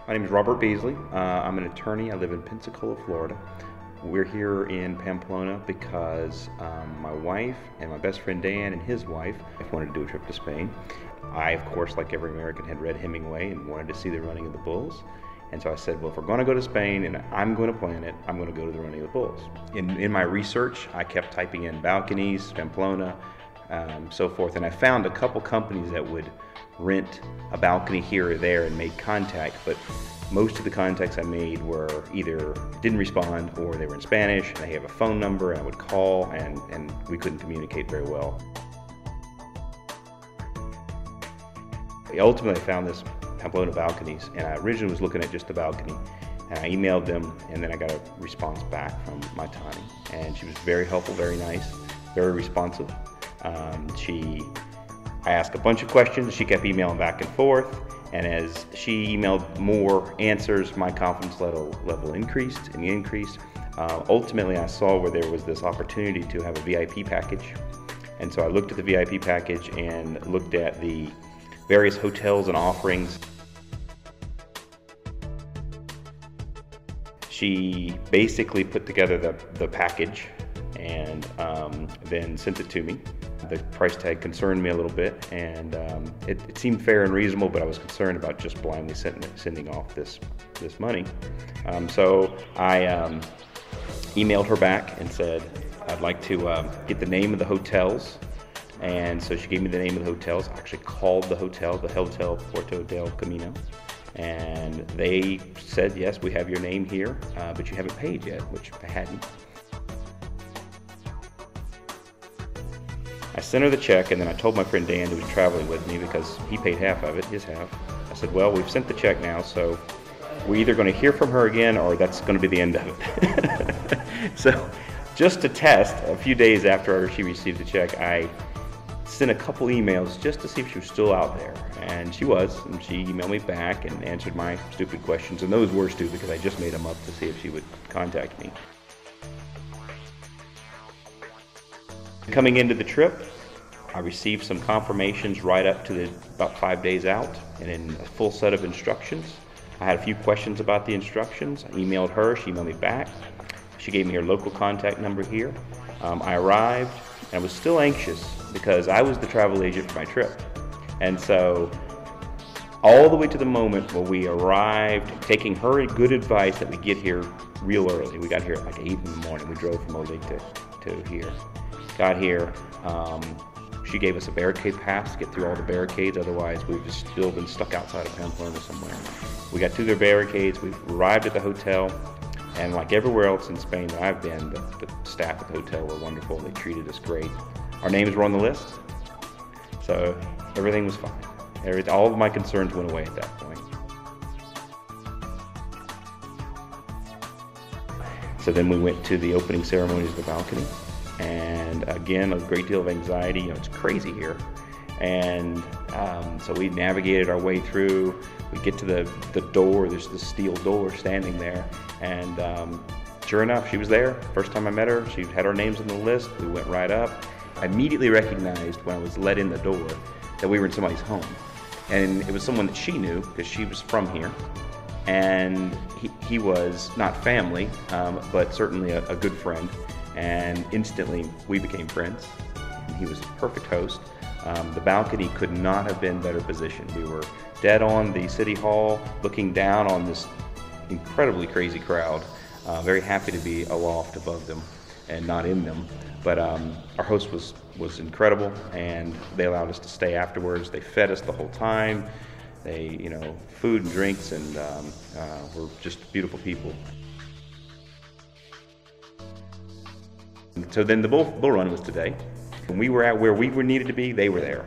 My name is Robert Beasley. I'm an attorney. I live in Pensacola, Florida. We're here in Pamplona because my wife and my best friend Dan and his wife wanted to do a trip to Spain. I, of course, like every American, had read Hemingway and wanted to see the running of the bulls. And so I said, well, if we're going to go to Spain and I'm going to plan it, I'm going to go to the running of the bulls. In my research, I kept typing in balconies, Pamplona, so forth, and I found a couple companies that would rent a balcony here or there and made contact, but most of the contacts I made were either didn't respond or they were in Spanish and they have a phone number and I would call and we couldn't communicate very well. Ultimately I found this Pamplona balconies, and I originally was looking at just the balcony, and I emailed them and then I got a response back from my Tani, and she was very helpful, very nice, very responsive. I asked a bunch of questions, she kept emailing back and forth, and as she emailed more answers, my confidence level increased and increased. Ultimately, I saw where there was this opportunity to have a VIP package, and so I looked at the VIP package and looked at the various hotels and offerings. She basically put together the package and then sent it to me. The price tag concerned me a little bit, and it seemed fair and reasonable, but I was concerned about just blindly sending off this money. So I emailed her back and said, I'd like to get the name of the hotels. And so she gave me the name of the hotels. I actually called the Hotel Puerto del Camino. And they said, yes, we have your name here, but you haven't paid yet, which I hadn't. I sent her the check, and then I told my friend Dan, who was traveling with me, because he paid half of it, his half. I said, well, we've sent the check now, so we're either going to hear from her again or that's going to be the end of it. So just to test, a few days after she received the check, I sent a couple emails just to see if she was still out there, and she was, and she emailed me back and answered my stupid questions, and those were stupid because I just made them up to see if she would contact me. Coming into the trip, I received some confirmations right up to about 5 days out, and in a full set of instructions. I had a few questions about the instructions. I emailed her, she emailed me back. She gave me her local contact number here. I arrived, and I was still anxious because I was the travel agent for my trip. And so, all the way to the moment where we arrived, taking her good advice that we get here real early. We got here at like 8 in the morning. We drove from Ole to here. Got here, she gave us a barricade pass to get through all the barricades, otherwise we've just still been stuck outside of Pamplona somewhere. We got through the barricades, we arrived at the hotel, and like everywhere else in Spain that I've been, the staff at the hotel were wonderful, they treated us great. Our names were on the list, so everything was fine. All of my concerns went away at that point. So then we went to the opening ceremonies of the balcony. And again, a great deal of anxiety. You know, it's crazy here. And so we navigated our way through. We get to the door, there's this steel door standing there. And sure enough, she was there. First time I met her, she had our names on the list. We went right up. I immediately recognized when I was let in the door that we were in somebody's home. And it was someone that she knew because she was from here. And he was not family, but certainly a good friend. And instantly we became friends. He was a perfect host. The balcony could not have been better positioned. We were dead on the city hall, looking down on this incredibly crazy crowd. Very happy to be aloft above them and not in them. But our host was incredible, and they allowed us to stay afterwards. They fed us the whole time. They, food and drinks, and were just beautiful people. So then the bull run was today. When we were at where we needed to be, they were there.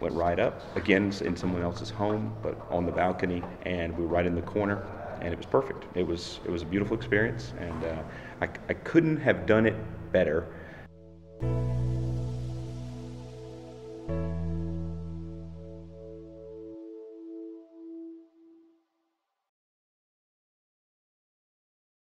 Went right up, again in someone else's home, but on the balcony, and we were right in the corner, and it was perfect. It was a beautiful experience, and I couldn't have done it better.